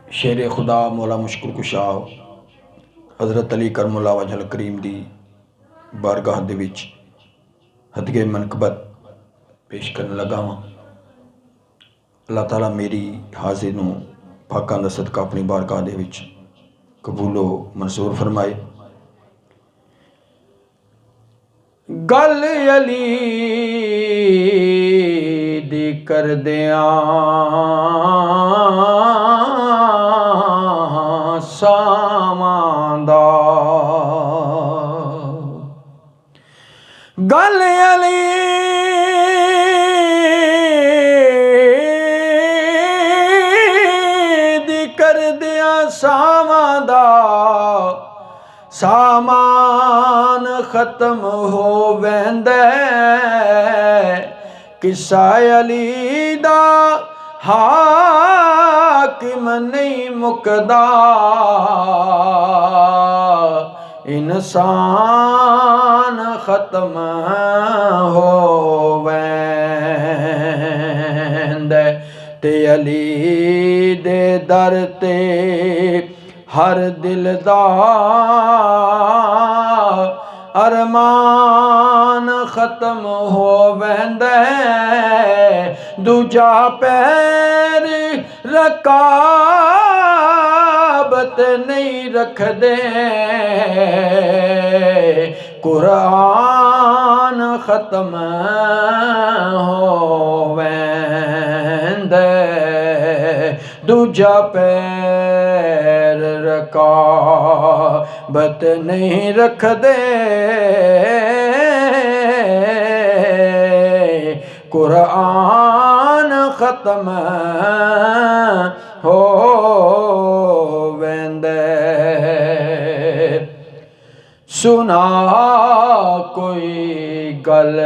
शेर खुदा मौला मुश्किल कुशा हज़रत अली करमुल्ला वजहल करीम दी बारगाह दे विच हदगे मनकबत पेश करन लगा वां। अल्लाह ताला मेरी हाज़िर नूं पाकां दा सदका अपनी बारगाह दे विच कबूलो मंसूर फरमाए। गल अली दी करदियां सावां दा, गल अली दी करदियां सावां दा, सामान खत्म हो वेंदा किस्सा अली दा हाकिम नहीं मुकदा। इंसान खत्म हो वेंदा ते अली दे दर ते हर दिल दा अरमान खत्म हो वेंदा। दूजा पैर रकाबत नहीं रखदे, कुरान खत्म हो वेंदा। दूजा पैर रकाबत नहीं रखदे, कुरान खत्म हो वेंदा। सुना कोई गल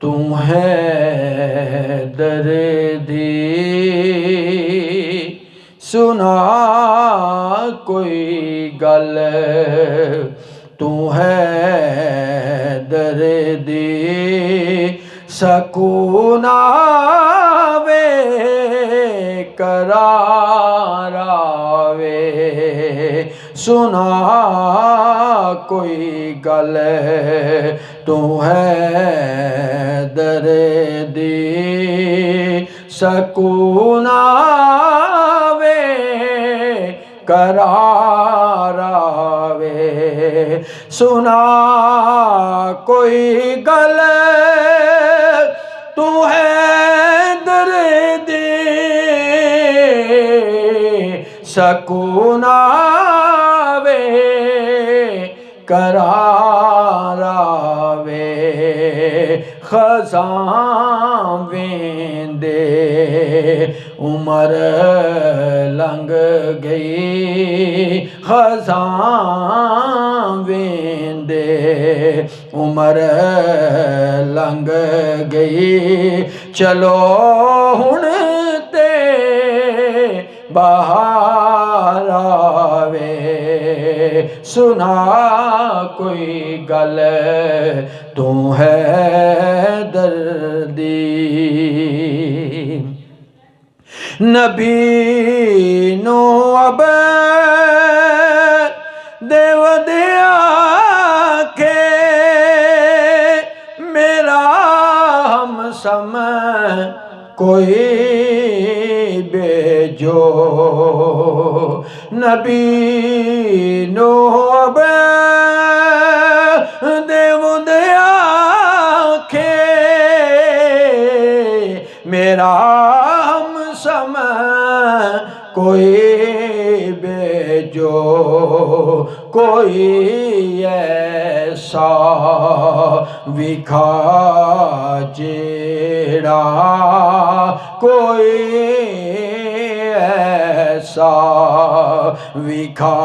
तू है दर्दी, सुना कोई गल तू है दर्दी, सकून आवे करार आवे। सुना कोई गल तू है दर्दी, सकून आवे करार आवे। सुना कोई गल तू है दर्दी, सकून आवे करार आवे। खज़ां वेंदे उमर लंघ गई, खज़ां वेंदे उमर लंघ गई। चलो हुण ते बहार आवे। सुना कोई गल तू है दर्दी, नबी नू अब देवदे आखे मेरा हम सम कोई बेजो। नबी नो अब देवदे आखे मेरा हम सम कोई बेजो। कोई ऐसा विखा जेड़ा, कोई ऐसा विखा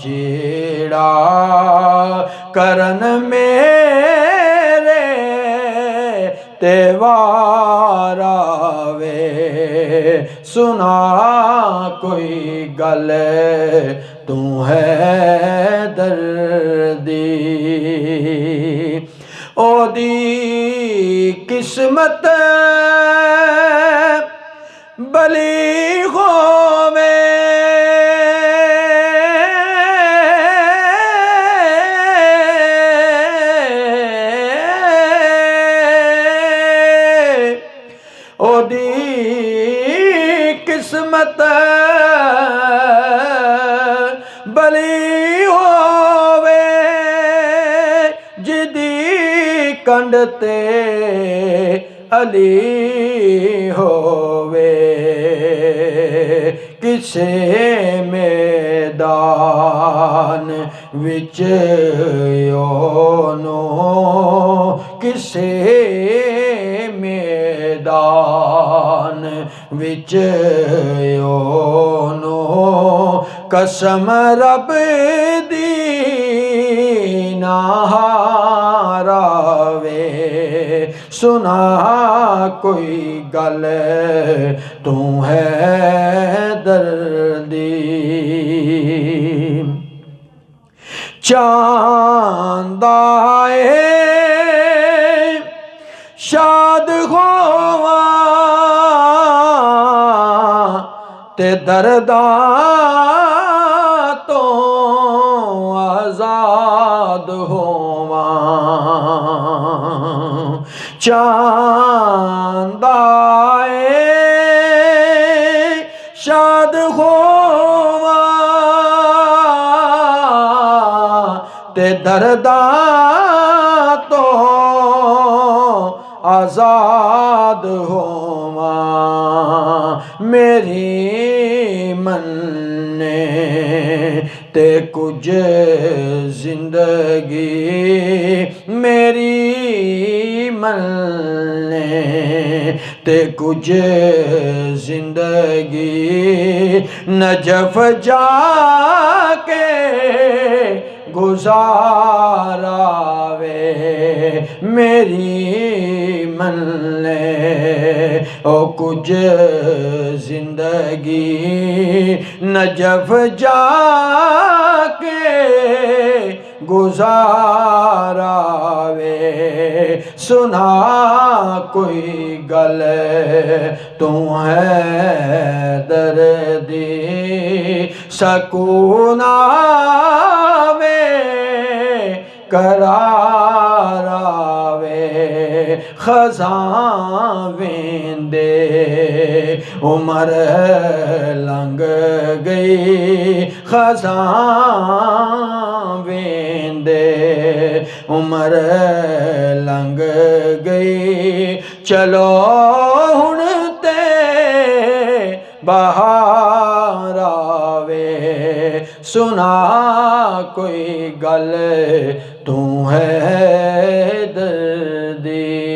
जेड़ा करन मेरे ते वार आवे। सुना कोई गल तू है दर्दी, ओदी किस्मत बली होवे ओदी किस्मत बली होवे जिदी कंड ते अली होवे किसे मैदान विच ओनो किसे मैदान विच ओनो कसम रब दी ना हारावे सुना कोई गल तू है दर्दी चांदाए शाद होवा ते दर्दा तो आजाद होवा चांदाए शाद होवा ते दर्दा तो आजाद होवा मेरी मन्ने ते कुछ जिंदगी मेरी मन्ने ते कुछ जिंदगी नजफ जाके गुजारावे मेरी मन्ने ओ कुछ जिंदगी नजफ जाके गुजारावे सुना कोई गल तू है दर्दी सकून आवे करार आवे खज़ां वेंदे उमर लंघ गई खज़ां वेंदे उमर लंघ गई चलो हुण ते बहार आवे सुना कोई गल तू है दर्दी।